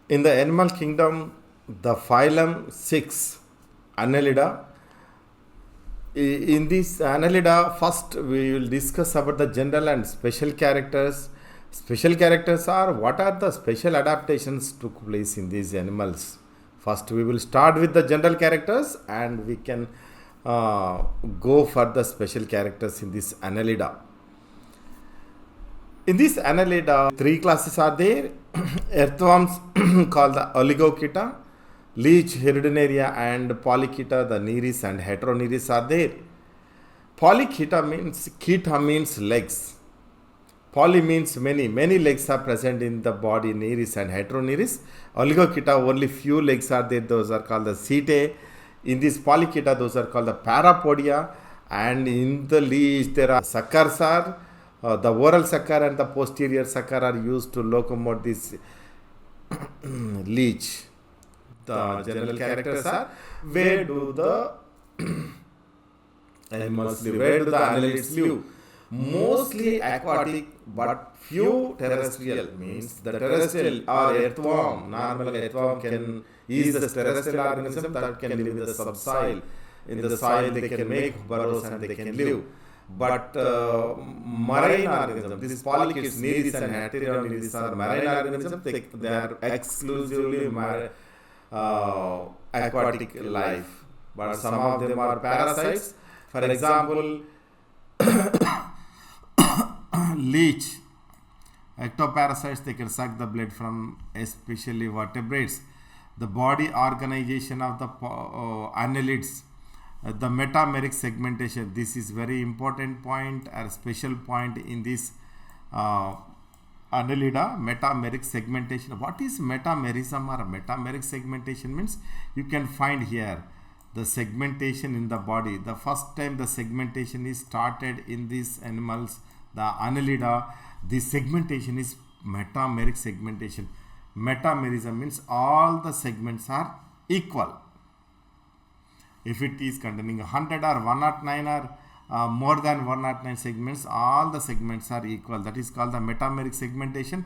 In the animal kingdom, the phylum 6, Annelida. In this Annelida, first we will discuss about the general and special characters. Special characters are what are the special adaptations took place in these animals. First, we will start with the general characters and we can go for the special characters in this Annelida. In this Annelida, three classes are there. Earthworms called the oligochaeta, leech, Hirudinaria, and polychaeta, the nereis and heteronereis are there. Chaeta means legs. Poly means many. Many legs are present in the body, nereis and heteronereis. Oligochaeta, only few legs are there. Those are called the setae. In this polychaeta, those are called the parapodia. And in the leech, there are suckers are. The oral sucker and the posterior sucker are used to locomote this leech. The general characters are where do the animals live? Where do the annelids live? Mostly aquatic, but few terrestrial. Means the terrestrial or earthworm. Normal earthworm is the terrestrial organism that can live in the subsoil. In the soil, they can make burrows and they can live. But marine organisms, these polychaetes, nereis and heteronereis are marine organisms. They are exclusively aquatic life. But some of them are parasites. For example, leech, ectoparasites, they can suck the blood from especially vertebrates. The body organization of the annelids, the metameric segmentation, this is very important point or special point in this Annelida, metameric segmentation. What is metamerism or metameric segmentation means? You can find here the segmentation in the body. The first time the segmentation is started in these animals, the Annelida, the segmentation is metameric segmentation. Metamerism means all the segments are equal. If it is containing 100 or 109 or more than 109 segments, all the segments are equal. That is called the metameric segmentation.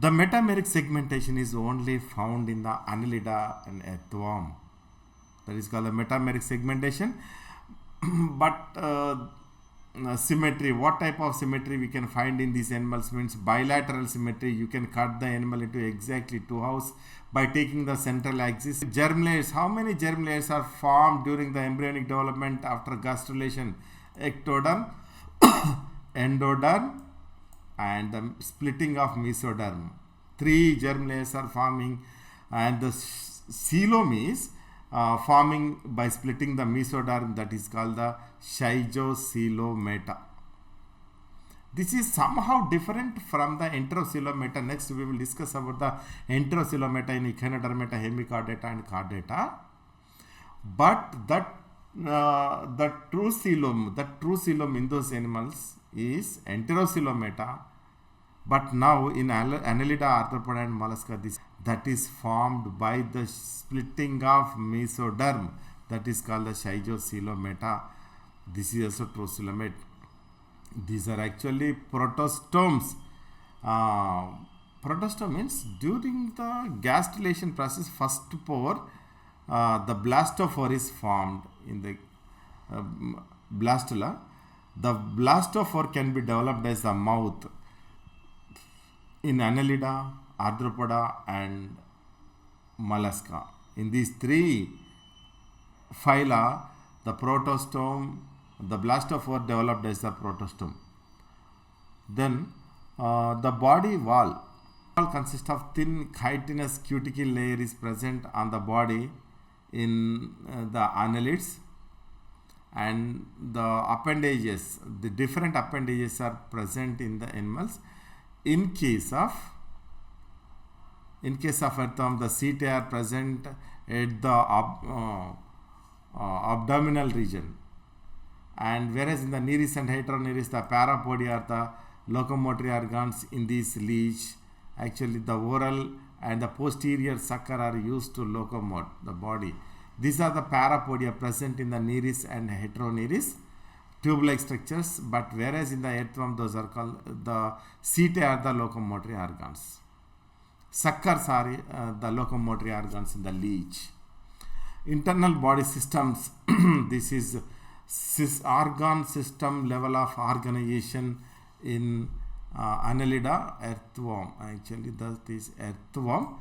The metameric segmentation is only found in the Annelida and earthworm. That is called the metameric segmentation. But symmetry, what type of symmetry we can find in these animals means bilateral symmetry. You can cut the animal into exactly two halves by taking the central axis. Germ layers, how many germ layers are formed during the embryonic development after gastrulation? Ectoderm, endoderm, and the splitting of mesoderm. 3 germ layers are forming, and the coelom is forming by splitting the mesoderm, that is called the schizocilomata. This is somehow different from the enterocoelomata. Next we will discuss about the enterocoelomata in echinodermata, hemichordata and chordata. But the true coelom in those animals is enterocoelomata. But now in Annelida, arthropoda and mollusca, that is formed by the splitting of mesoderm, that is called the schizocilomata. This is also true coelomate. These are actually protostomes. Protostome means during the gastrulation process, first pore, the blastophore is formed in the blastula. The blastophore can be developed as a mouth in Annelida, arthropoda and mollusca. In these 3 phyla, the protostome, the blastophore developed as the protostome. Then the body wall consists of thin chitinous cuticle layer is present on the body in the annelids, and the appendages, the different appendages are present in the animals. In case of earthworm, the setae are present at the abdominal region, and whereas in the nereis and heteronereis, the parapodia are the locomotory organs. In this leech, actually the oral and the posterior sucker are used to locomote the body. These are the parapodia present in the nereis and heteronereis, tube-like structures, but whereas in the earthworm, those are called the setae are the locomotory organs. Suckers are the locomotory organs in the leech. Internal body systems. This is organ system level of organization in Annelida, earthworm. Actually, that is earthworm.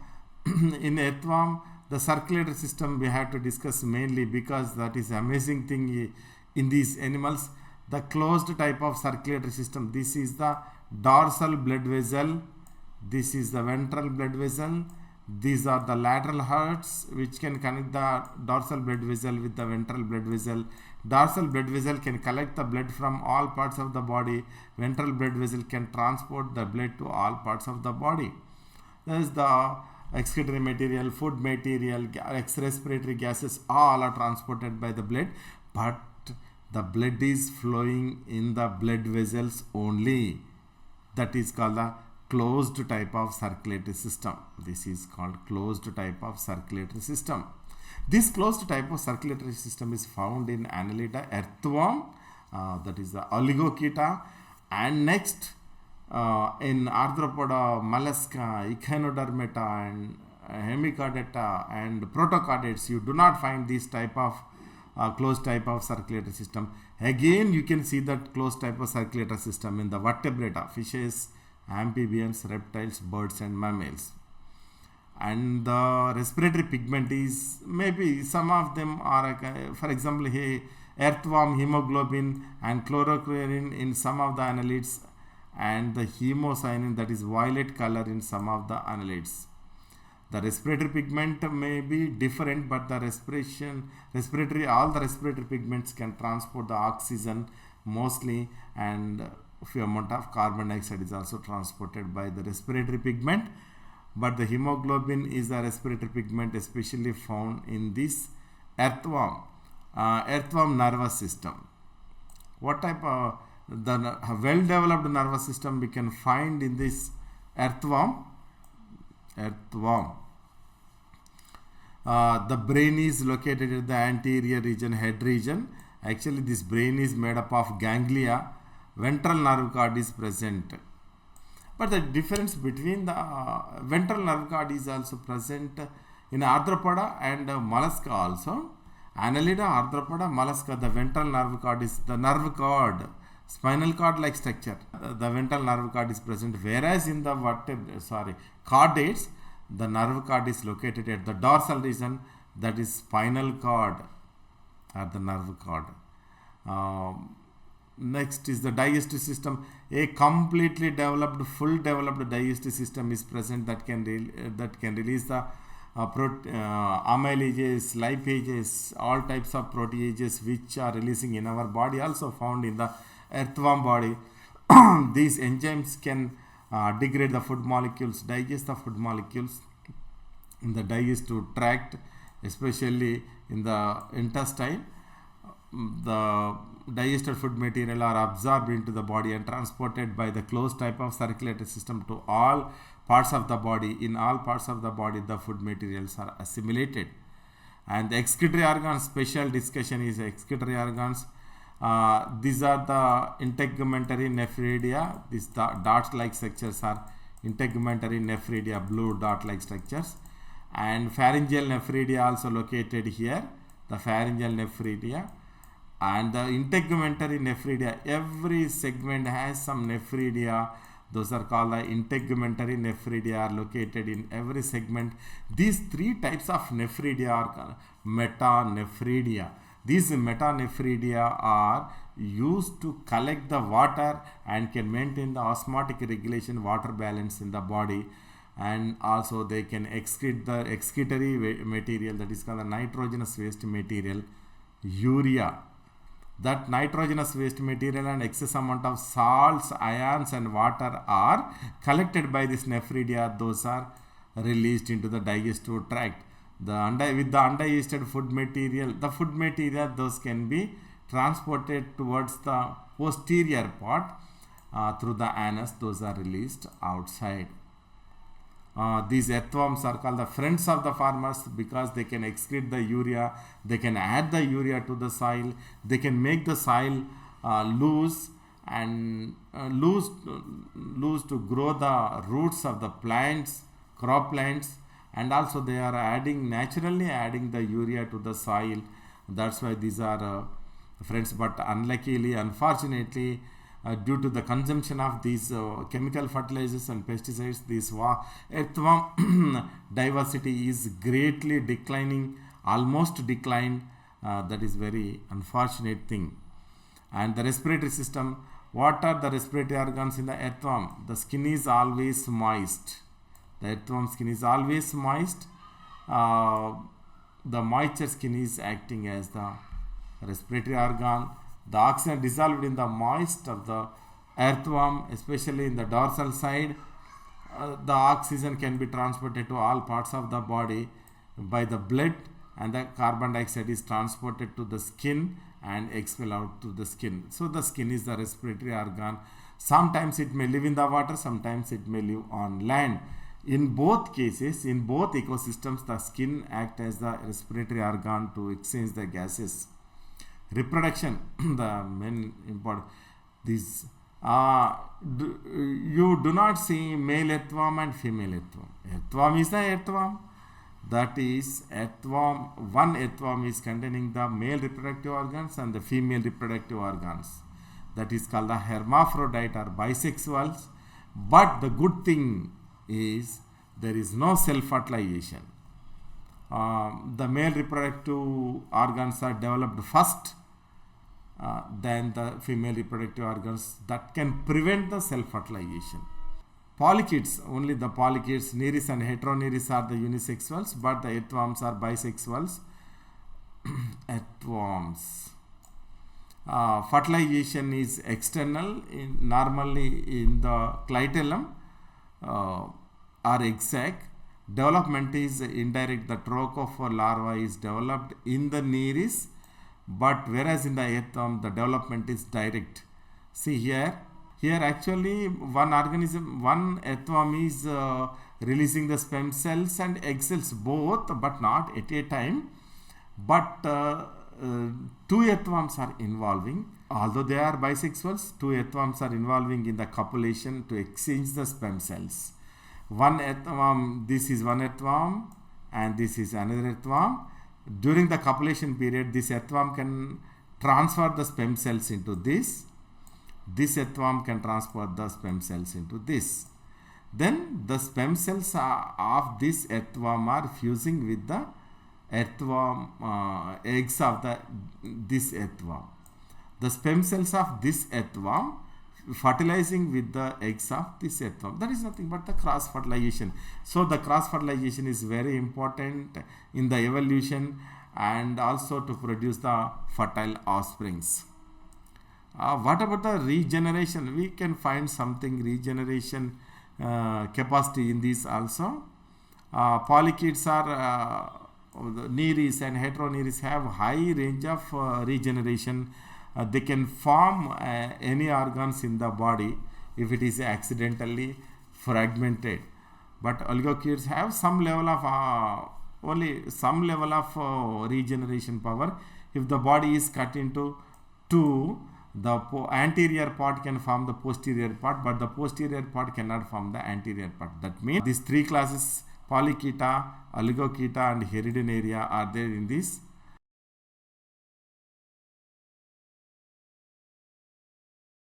In earthworm, the circulatory system we have to discuss mainly because that is amazing thing in these animals. The closed type of circulatory system. This is the dorsal blood vessel. This is the ventral blood vessel. These are the lateral hearts which can connect the dorsal blood vessel with the ventral blood vessel. Dorsal blood vessel can collect the blood from all parts of the body. Ventral blood vessel can transport the blood to all parts of the body. There is the excretory material, food material, respiratory gases, all are transported by the blood, but the blood is flowing in the blood vessels only. That is called the closed type of circulatory system. This is called closed type of circulatory system. This closed type of circulatory system is found in Annelida, earthworm, that is the oligochaeta, and next in arthropoda, mollusca, echinodermata, and hemichordata and protochordates. You do not find this type of closed type of circulatory system. Again, you can see that closed type of circulatory system in the vertebrata, fishes, amphibians, reptiles, birds, and mammals. And the respiratory pigment is maybe some of them are, for example, earthworm, hemoglobin, and chlorochlorine in some of the annelids, and the hemocyanin, that is violet color, in some of the annelids. The respiratory pigment may be different, but the all the respiratory pigments can transport the oxygen mostly, and a few amount of carbon dioxide is also transported by the respiratory pigment. But the hemoglobin is a respiratory pigment especially found in this earthworm. Earthworm nervous system. What type of the well developed nervous system we can find in this earthworm? The brain is located in the anterior region, head region. Actually, this brain is made up of ganglia. Ventral nerve cord is present. But the difference between the ventral nerve cord is also present in arthropoda and mollusca also. Annelida, arthropoda, mollusca, the ventral nerve cord is the nerve cord, spinal cord like structure. The ventral nerve cord is present, whereas in the chordates, the nerve cord is located at the dorsal region, that is spinal cord or the nerve cord. Next is the digestive system. A completely developed, full developed digestive system is present that can release the amylases, lipases, all types of proteases which are releasing in our body, also found in the earthworm body. These enzymes can degrade the food molecules, digest the food molecules in the digestive tract, especially in the intestine. The digested food material are absorbed into the body and transported by the closed type of circulatory system to all parts of the body. In all parts of the body, the food materials are assimilated. And the excretory organs, special discussion is excretory organs. These are the integumentary nephridia. These dots like structures are integumentary nephridia, blue dot like structures. And pharyngeal nephridia also located here, the pharyngeal nephridia. And the integumentary nephridia, every segment has some nephridia. Those are called the integumentary nephridia, are located in every segment. These three types of nephridia are called metanephridia. These metanephridia are used to collect the water and can maintain the osmotic regulation, water balance in the body. And also they can excrete the excretory material, that is called the nitrogenous waste material, urea. That nitrogenous waste material and excess amount of salts, ions, and water are collected by this nephridia. Those are released into the digestive tract. With the undigested food material, those can be transported towards the posterior part through the anus. Those are released outside. These earthworms are called the friends of the farmers because they can excrete the urea, they can add the urea to the soil, they can make the soil loose to grow the roots of the plants, croplands, and also they are naturally adding the urea to the soil. That's why these are friends. But unluckily, unfortunately, due to the consumption of these chemical fertilizers and pesticides, this earthworm diversity is greatly declining, almost declined. That is very unfortunate thing. And the respiratory system, what are the respiratory organs in the earthworm? The skin is always moist. The earthworm skin is always moist. The moisture skin is acting as the respiratory organ. The oxygen dissolved in the moist of the earthworm, especially in the dorsal side. The oxygen can be transported to all parts of the body by the blood, and the carbon dioxide is transported to the skin and expel out to the skin. So the skin is the respiratory organ. Sometimes it may live in the water, sometimes it may live on land. In both cases, in both ecosystems, the skin acts as the respiratory organ to exchange the gases. Reproduction, the main important. This you do not see male earthworm and female earthworm. Earthworm is the earthworm. That is, earthworm, one earthworm is containing the male reproductive organs and the female reproductive organs. That is called the hermaphrodite or bisexuals. But the good thing is there is no self-fertilization. The male reproductive organs are developed first, then the female reproductive organs, that can prevent the self-fertilization. Polychaetes, only the polychaetes, Nereis and heteronereis are the unisexuals, but the earthworms are bisexuals. Earthworms. Fertilization is external, normally in the clitellum or egg sac. Development is indirect. The trach of larva is developed in the Nereis, but whereas in the earthworm the development is direct. See here actually one earthworm is releasing the sperm cells and egg cells both, but not at a time. But two earthworms are involving. Although they are bisexuals, two earthworms are involving in the copulation to exchange the sperm cells. One earthworm, this is one earthworm and this is another earthworm. During the copulation period, this earthworm can transfer the sperm cells into this. This earthworm can transfer the sperm cells into this. Then the sperm cells of this earthworm are fusing with the earthworm eggs of this earthworm. The sperm cells of this earthworm fertilizing with the eggs of this earthworm. That is nothing but the cross fertilization. So the cross fertilization is very important in the evolution and also to produce the fertile offsprings. What about the regeneration? We can find something regeneration capacity in this also. Polychaetes are Nereis and heteronereis have high range of regeneration. They can form any organs in the body if it is accidentally fragmented. But oligochaetes have some level of only some level of regeneration power. If the body is cut into two, the anterior part can form the posterior part, but the posterior part cannot form the anterior part. That means these three classes, Polychaeta, Oligochaeta and Heridianaria, are there in this